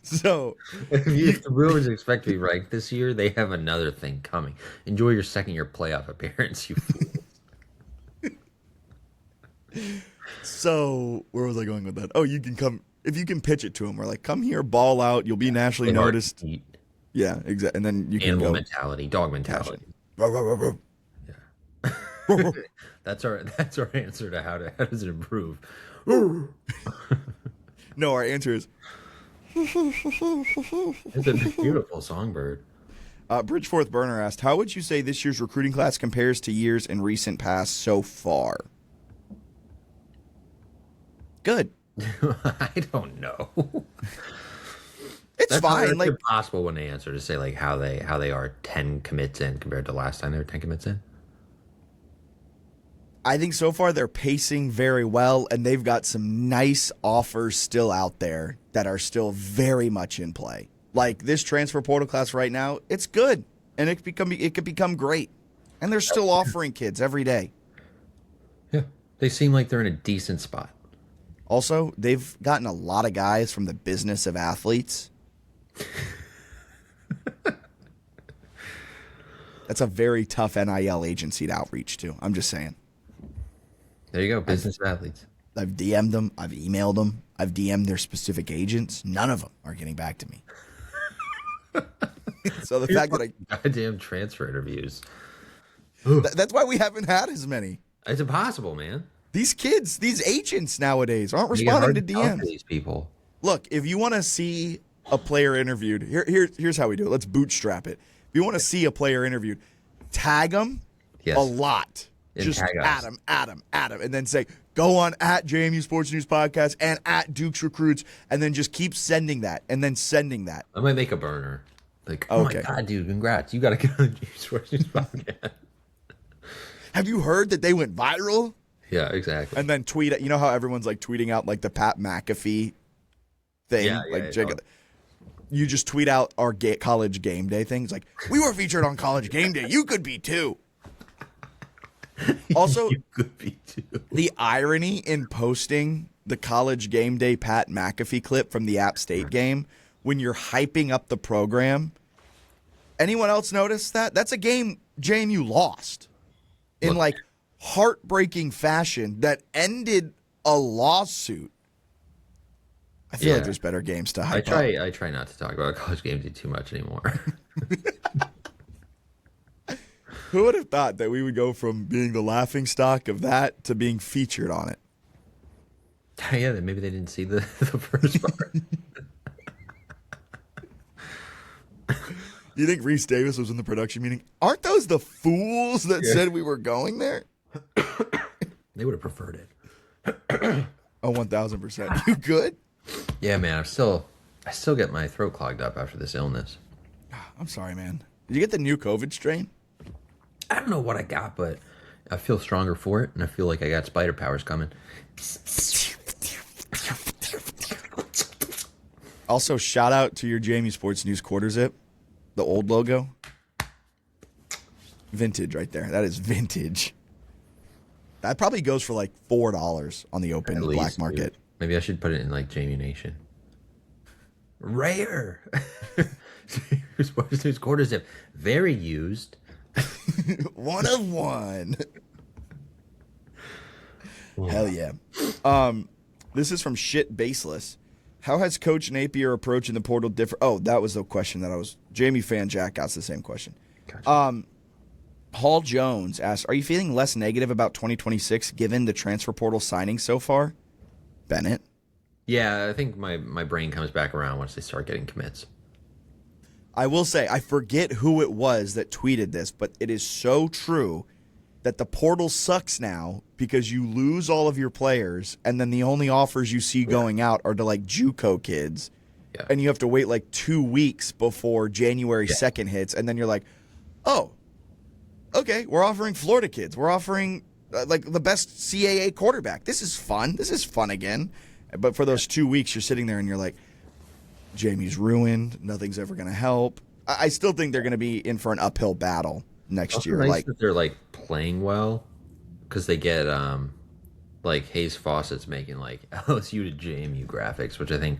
So if the Brewers expect to be ranked this year, they have another thing coming. Enjoy your second-year playoff appearance, you fools. So where was I going with that? Oh, you can come if you can pitch it to them. We're like, come here, ball out. You'll be nationally noticed. Yeah, exactly. And then you can Animal go mentality, dog mentality. Yeah. That's our answer to how does it improve. No, our answer is. It's a beautiful songbird. Bridgeforth Burner asked, how would you say this year's recruiting class compares to years in recent past so far? Good. I don't know. That's fine. It's like impossible when they answer to say like how they are 10 commits in compared to last time they were 10 commits in. I think so far they're pacing very well, and they've got some nice offers still out there that are still very much in play. Like this transfer portal class right now, it's good, and it could become great, and they're still offering kids every day. Yeah, they seem like they're in a decent spot. Also, they've gotten a lot of guys from the business of athletes. That's a very tough NIL agency to outreach to. I'm just saying. There you go, business of athletes. I've DM'd them. I've emailed them. I've DM'd their specific agents. None of them are getting back to me. So the fact that goddamn transfer interviews. That's why we haven't had as many. It's impossible, man. These kids, these agents nowadays aren't responding to DMs. These people. Look, if you want to see a player interviewed, here's how we do it. Let's bootstrap it. If you want to see a player interviewed, tag them a lot. And just Adam, and then say, go on at JMU Sports News Podcast and at Duke's Recruits, and then just keep sending that, and then sending that. I might make a burner. Like, oh my God, dude, congrats. You got to get on JMU Sports News Podcast. Have you heard that they went viral? Yeah, exactly. And then tweet it. You know how everyone's like tweeting out like the Pat McAfee thing? Yeah. You just tweet out our college game day things. Like, we were featured on college game day. You could be too. Also, you could be too. The irony in posting the college game day Pat McAfee clip from the App State game when you're hyping up the program. Anyone else notice that? That's a game JMU lost in like heartbreaking fashion that ended a lawsuit. I feel like there's better games to hype up. I try not to talk about college game day too much anymore. Who would have thought that we would go from being the laughingstock of that to being featured on it? Yeah, maybe they didn't see the first part. You think Reese Davis was in the production meeting? Aren't those the fools that said we were going there? They would have preferred it. Oh, 1,000%. You good? Yeah, man. I still get my throat clogged up after this illness. I'm sorry, man. Did you get the new COVID strain? I don't know what I got, but I feel stronger for it, and I feel like I got spider powers coming. Also, shout out to your JMU Sports News quarter zip, the old logo. Vintage right there. That is vintage. That probably goes for like $4 on the open black market. Dude. Maybe I should put it in like JMU Nation. Rare. Sports News quarter zip. Very used. One of one. Hell yeah. This is from Shit Baseless. How has Coach Napier approaching the portal different? Oh, that was the question that I was. JMU fan Jack asked the same question. Gotcha. Hall Jones asked, are you feeling less negative about 2026 given the transfer portal signing so far? Bennett? Yeah, I think my brain comes back around once they start getting commits. I will say, I forget who it was that tweeted this, but it is so true that the portal sucks now because you lose all of your players, and then the only offers you see going out are to like JUCO kids, and you have to wait like 2 weeks before January 2nd hits, and then you're like, oh, okay, we're offering Florida kids. We're offering like the best CAA quarterback. This is fun. This is fun again. But for those 2 weeks, you're sitting there and you're like, Jamie's ruined. Nothing's ever going to help. I still think they're going to be in for an uphill battle next year. Nice like that they're like playing well because they get like Hayes Fawcett's making like LSU to JMU graphics, which I think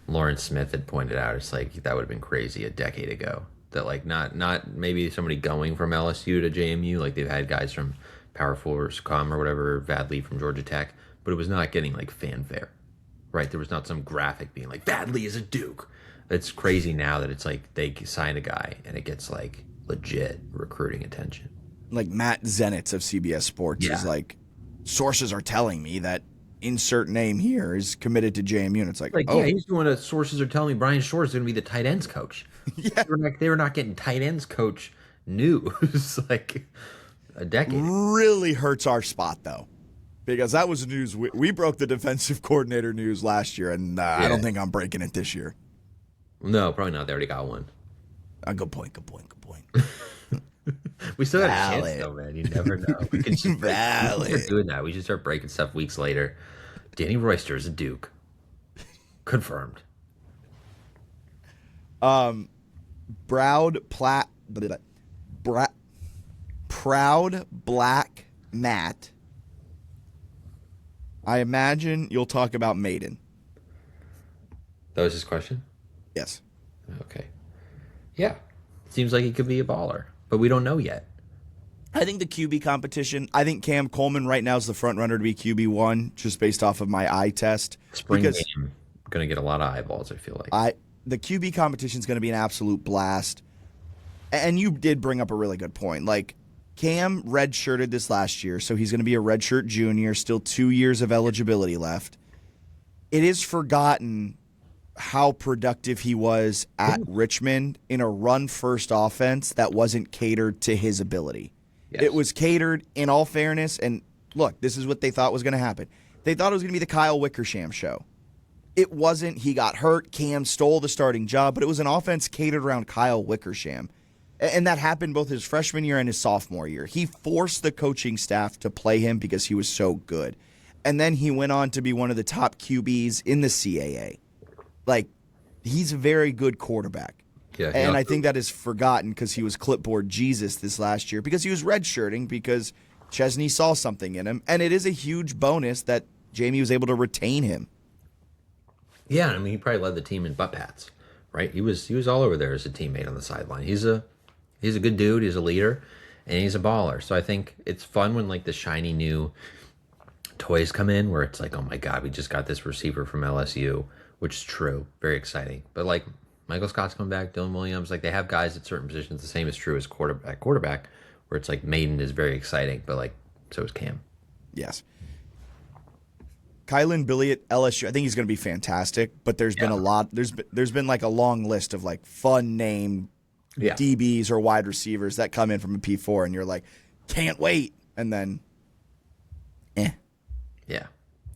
Lawrence Smith had pointed out. It's like that would have been crazy a decade ago. That like not maybe somebody going from LSU to JMU, like they've had guys from Power Force Com or whatever, Vadley from Georgia Tech, but it was not getting like fanfare, right? There was not some graphic being like Vadley is a Duke. It's crazy now that it's like they sign a guy and it gets like legit recruiting attention. Like Matt Zenitz of CBS Sports is like, sources are telling me that insert name here is committed to JMU, and it's like oh. Yeah, he's doing a sources are telling me Brian Shore is going to be the tight ends coach. Yeah, they were not getting tight ends coach news like a decade. Really hurts our spot though, because that was news we broke the defensive coordinator news last year, and I don't think I'm breaking it this year. No, probably not. They already got one. Good point. We still have a chance though, man. You never know. We could start doing that. We should start breaking stuff weeks later. Danny Royster is a Duke. Confirmed. Proud Black Matt. I imagine you'll talk about Maiden. That was his question? Yes. Okay. Yeah. Seems like he could be a baller, but we don't know yet. I think the QB competition, I think Cam Coleman right now is the front runner to be QB1 just based off of my eye test. Spring game, going to get a lot of eyeballs, I feel like. The QB competition is going to be an absolute blast. And you did bring up a really good point. Like, Cam redshirted this last year, so he's going to be a redshirt junior, still 2 years of eligibility left. It is forgotten how productive he was at Richmond in a run-first offense that wasn't catered to his ability. Yes. It was catered, in all fairness, and look, this is what they thought was going to happen. They thought it was going to be the Kyle Wickersham show. It wasn't. He got hurt. Cam stole the starting job, but it was an offense catered around Kyle Wickersham. And that happened both his freshman year and his sophomore year. He forced the coaching staff to play him because he was so good. And then he went on to be one of the top QBs in the CAA. Like, he's a very good quarterback. Yeah, and I think that is forgotten because he was clipboard Jesus this last year because he was redshirting because Chesney saw something in him. And it is a huge bonus that Jamie was able to retain him. Yeah, I mean, he probably led the team in butt pats, right? He was all over there as a teammate on the sideline. He's a good dude. He's a leader, and he's a baller. So I think it's fun when like the shiny new toys come in where it's like, oh my God, we just got this receiver from LSU, which is true. Very exciting. But like Michael Scott's coming back, Dylan Williams, like they have guys at certain positions. The same is true as quarterback, where it's like Maiden is very exciting, but like so is Cam. Yes. Kylan Billy at LSU, I think he's going to be fantastic, but there's been a lot. There's been like a long list of like fun name DBs or wide receivers that come in from a P4, and you're like, can't wait, and then, yeah,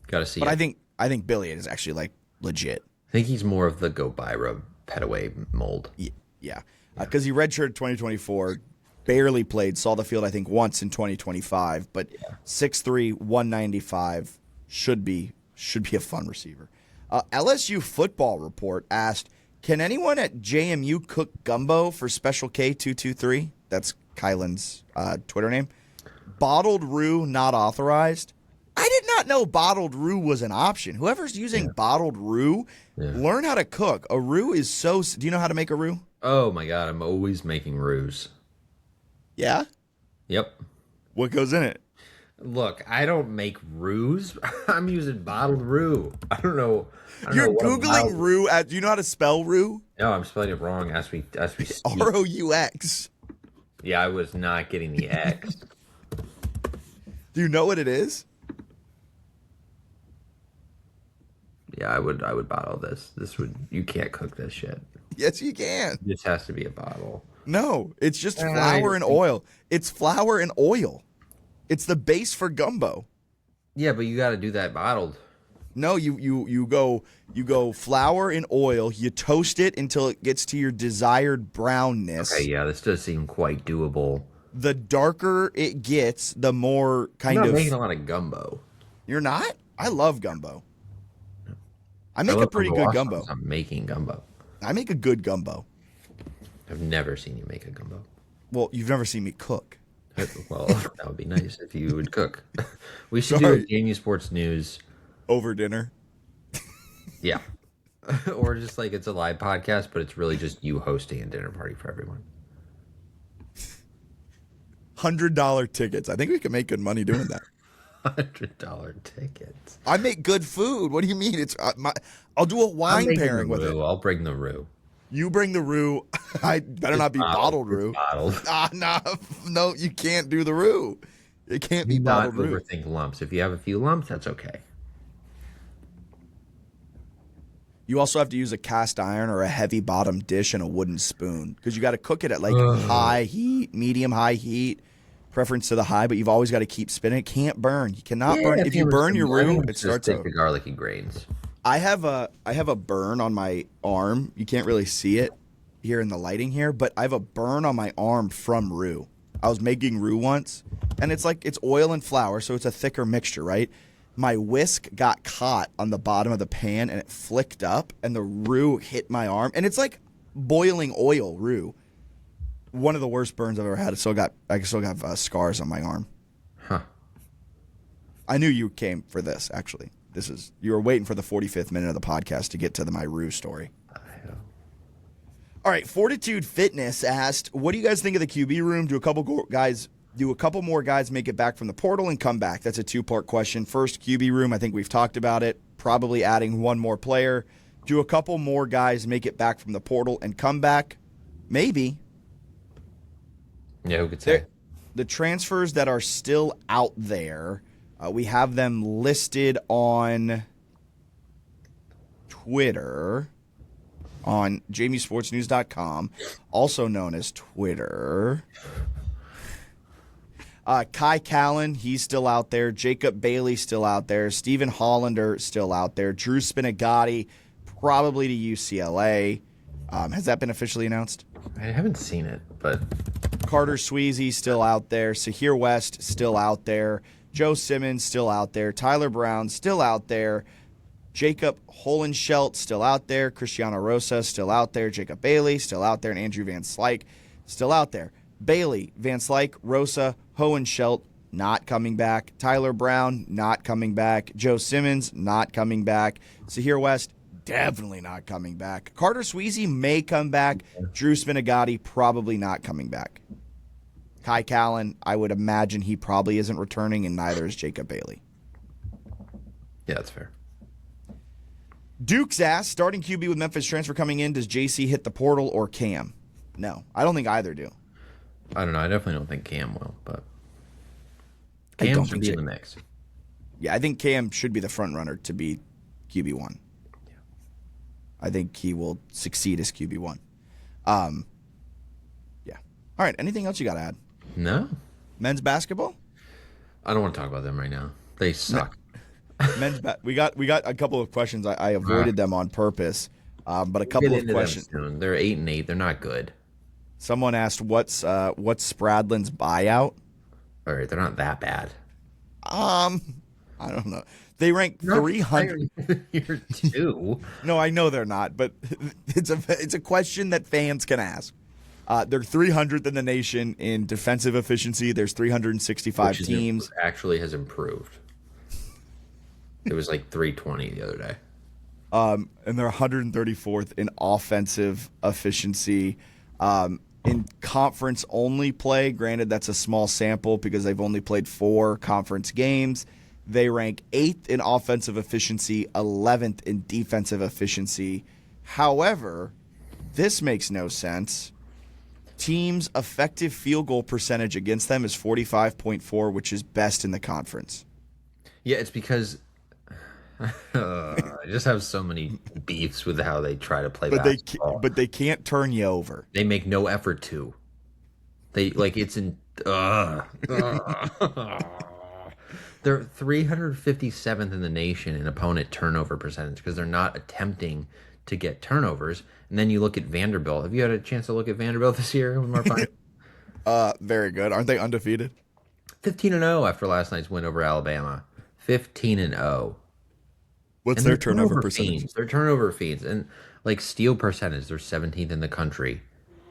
got to see. But I think Billy is actually like legit. I think he's more of the Go Byra Petaway mold. Yeah, because he redshirted 2024, barely played, saw the field I think once in 2025, but 6'3", 195. Should be a fun receiver. LSU Football Report asked, can anyone at JMU cook gumbo for Special K223? That's Kylan's Twitter name. Bottled roux not authorized. I did not know bottled roux was an option. Whoever's using bottled roux, learn how to cook. A roux is so... Do you know how to make a roux? Oh, my God. I'm always making roux. Yeah? Yep. What goes in it? Look, I don't make roux. I'm using bottled roux. I don't know. You're What a Googling bottled- roux. Do you know how to spell roux? No, I'm spelling it wrong as we speak. ROUX. Yeah, I was not getting the X. Do you know what it is? Yeah, I would bottle this. You can't cook this shit. Yes, you can. This has to be a bottle. No, it's just flour and oil. It's flour and oil. It's the base for gumbo. Yeah, but you got to do that bottled. No, you go flour and oil. You toast it until it gets to your desired brownness. Okay, yeah, this does seem quite doable. The darker it gets, the more I'm not making a lot of gumbo. You're not? I love gumbo. I make love a pretty good gumbo. I'm making gumbo. I make a good gumbo. I've never seen you make a gumbo. Well, you've never seen me cook. Well, that would be nice if you would cook. We should do a JMU Sports News over dinner. Yeah. Or just like it's a live podcast, but it's really just you hosting a dinner party for everyone. $100 tickets. I think we can make good money doing that. $100 tickets. I make good food. What do you mean? It's I'll do a wine pairing with it. I'll bring the roux. You bring the roux. I better not be bottled roux. Bottled. No, you can't do the roux. It can't be bottled roux. Not overthink lumps. If you have a few lumps, that's okay. You also have to use a cast iron or a heavy bottom dish and a wooden spoon because you got to cook it at like high heat, medium high heat, preference to the high, but you've always got to keep spinning. It can't burn. You cannot burn. If you burn your roux, it starts to the garlicky grains. I have a burn on my arm. You can't really see it here in the lighting here, but I have a burn on my arm from roux. I was making roux once, and it's oil and flour, so it's a thicker mixture, right? My whisk got caught on the bottom of the pan, and it flicked up, and the roux hit my arm, and it's like boiling oil roux. One of the worst burns I've ever had. I still got scars on my arm. Huh. I knew you came for this, actually. You were waiting for the 45th minute of the podcast to get to my roux story. All right, Fortitude Fitness asked, what do you guys think of the QB room? Do a couple more guys make it back from the portal and come back? That's a two-part question. First, QB room, I think we've talked about it. Probably adding one more player. Do a couple more guys make it back from the portal and come back? Maybe. Yeah, who could say? The transfers that are still out there, we have them listed on Twitter, on JMUSportsNews.com, also known as Twitter. Kai Callan, he's still out there. Jacob Bailey, still out there. Stephen Hollander, still out there. Drew Spinagati, probably to UCLA. Has that been officially announced? I haven't seen it, but... Carter Sweezy, still out there. Sahir West, still out there. Joe Simmons, still out there. Tyler Brown, still out there. Jacob Holenschelt, still out there. Cristiano Rosa, still out there. Jacob Bailey, still out there. And Andrew Van Slyke, still out there. Bailey, Van Slyke, Rosa, Hohenschelt, not coming back. Tyler Brown, not coming back. Joe Simmons, not coming back. Sahir West, definitely not coming back. Carter Sweezy may come back. Drew Spinagati, probably not coming back. Kai Callan, I would imagine he probably isn't returning, and neither is Jacob Bailey. Yeah, that's fair. Duke's asked, starting QB with Memphis transfer coming in, does JC hit the portal or Cam? No, I don't think either do. I don't know. I definitely don't think Cam will, but Cam should be in the mix. Yeah, I think Cam should be the front runner to be QB1. Yeah. I think he will succeed as QB1. Yeah. All right, anything else you got to add? No. Men's basketball? I don't want to talk about them right now. They suck. We got a couple of questions. I avoided them on purpose, but a couple of questions. They're 8-8. They're not good. Someone asked, "What's Spradlin's buyout?" All right, they're not that bad. I don't know. They rank 300. You're two. No, I know they're not, but it's a question that fans can ask. They're 300th in the nation in defensive efficiency. There's 365 teams. Actually, has improved. It was like 320 the other day. And they're 134th in offensive efficiency. in conference-only play. Granted, that's a small sample because they've only played 4 conference games. They rank 8th in offensive efficiency, 11th in defensive efficiency. However, this makes no sense. Teams' effective field goal percentage against them is 45.4, which is best in the conference. Yeah, it's because I just have so many beefs with how they try to play basketball. But they can't turn you over. They make no effort to. They like it's in. They're 357th in the nation in opponent turnover percentage because they're not attempting to get turnovers. And then you look at Vanderbilt. Have you had a chance to look at Vanderbilt this year? Very good. Aren't they undefeated? 15-0 after last night's win over Alabama. 15-0. What's their turnover percentage? Their turnover fiends. And like steal percentage, they're 17th in the country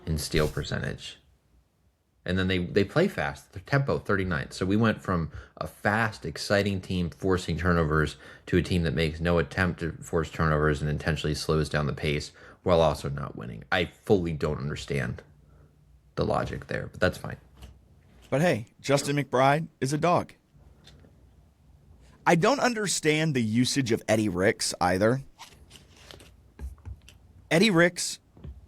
in steal percentage. And then they play fast. Their tempo, 39th. So we went from a fast, exciting team forcing turnovers to a team that makes no attempt to force turnovers and intentionally slows down the pace while also not winning. I fully don't understand the logic there, but that's fine. But hey, Justin McBride is a dog. I don't understand the usage of Eddie Ricks either. Eddie Ricks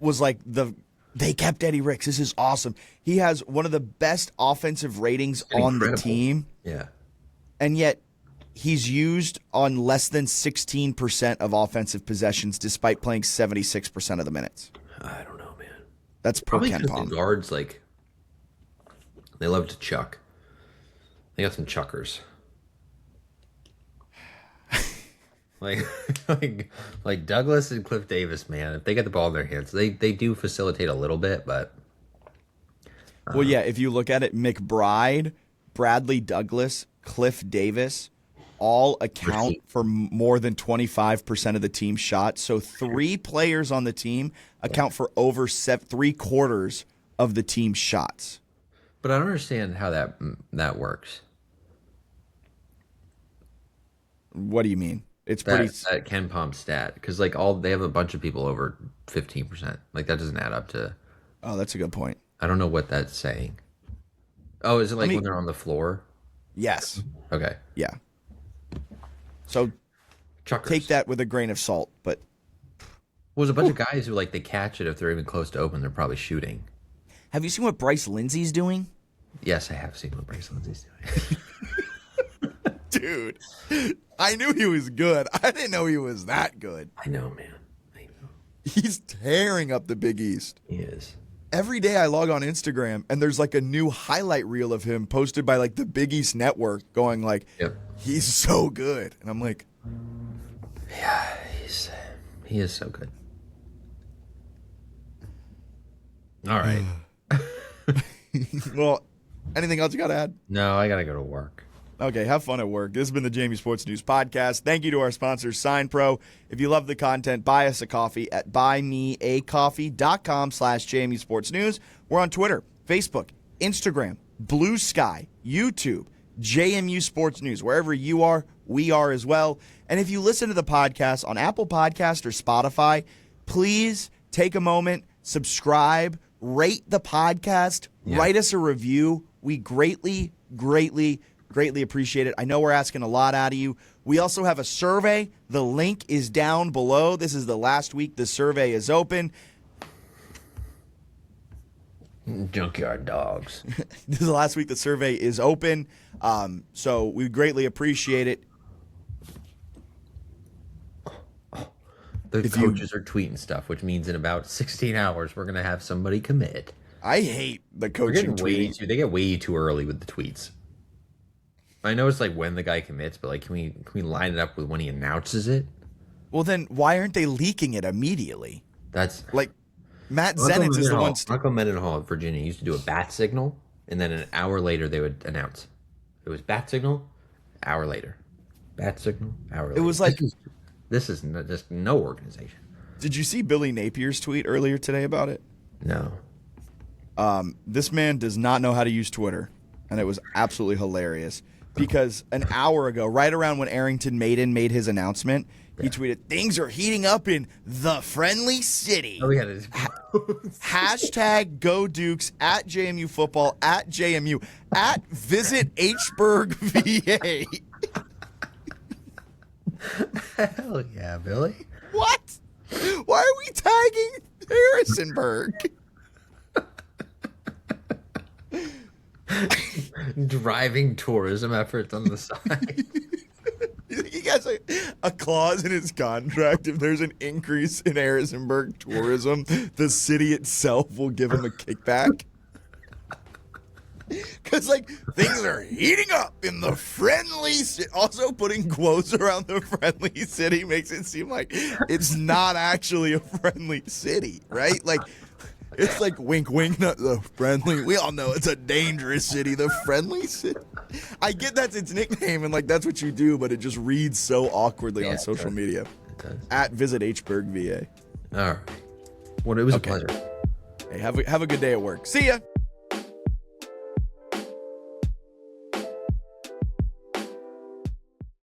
was like they kept Eddie Ricks. This is awesome. He has one of the best offensive ratings on the team. Yeah. And yet he's used on less than 16% of offensive possessions despite playing 76% of the minutes. I don't know, man. That's per Probably Ken because Pom. the guards, like, they love to chuck. They got some chuckers. like Douglas and Cliff Davis, man. If they get the ball in their hands, they do facilitate a little bit, but well, yeah. If you look at it, McBride, Bradley Douglas, Cliff Davis, all account for more than 25% of the team's shots. So 3 players on the team account for over 3/4 of the team's shots. But I don't understand how that works. What do you mean? It's that Ken Pom stat because like they have a bunch of people over 15%. Like that doesn't add up to. Oh, that's a good point. I don't know what that's saying. Oh, is it like when they're on the floor? Yes. Okay. Yeah. So Chuckers. Take that with a grain of salt. But there's a bunch of guys who like they catch it if they're even close to open. They're probably shooting. Have you seen what Bryce Lindsey's doing? Yes, I have seen what Bryce Lindsey's doing. Dude, I knew he was good. I didn't know he was that good. I know, man. I know. He's tearing up the Big East. He is. Every day I log on Instagram and there's like a new highlight reel of him posted by like the Big East Network going like, yep. He's so good. And I'm like, yeah, he is so good. All right. Well, anything else you got to add? No, I got to go to work. Okay, have fun at work. This has been the JMU Sports News Podcast. Thank you to our sponsor, Sign Pro. If you love the content, buy us a coffee at buymeacoffee.com/JMU Sports News. We're on Twitter, Facebook, Instagram, Blue Sky, YouTube, JMU Sports News. Wherever you are, we are as well. And if you listen to the podcast on Apple Podcast or Spotify, please take a moment, subscribe, rate the podcast, write us a review. We greatly appreciate it. I know we're asking a lot out of you. We also have a survey. The link is down below. This is the last week the survey is open. Junkyard dogs. This is the last week the survey is open. So we greatly appreciate it. The coaches are tweeting stuff, which means in about 16 hours we're going to have somebody commit. I hate the coaching tweeting. They get way too early with the tweets. I know it's like when the guy commits, but like, can we line it up with when he announces it? Well, then why aren't they leaking it immediately? That's like Matt Zenitz is the one. Michael Mendenhall in Virginia used to do a bat signal, and then an hour later they would announce. It was bat signal, hour later. Bat signal, hour later. It was like this is just no organization. Did you see Billy Napier's tweet earlier today about it? No. This man does not know how to use Twitter, and it was absolutely hilarious. because an hour ago, right around when Arrington Maiden made his announcement, he tweeted, "Things are heating up in the friendly city." Oh, we had it. Hashtag Go Dukes at JMU football at JMU at Visit Hburg VA. Hell yeah, Billy. What? Why are we tagging Harrisonburg? Driving tourism efforts on the side. He has a clause in his contract. If there's an increase in Harrisonburg tourism, the city itself will give him a kickback. Because, like, things are heating up in the friendly city. Also, putting quotes around the friendly city makes it seem like it's not actually a friendly city, right? Like, it's like wink, wink, not the friendly. We all know it's a dangerous city, the friendly city. I get that's its nickname, and, like, that's what you do, but it just reads so awkwardly on social media. It does. At Visit Hburg VA. All right. Well, it was a pleasure. Hey, have a good day at work. See ya.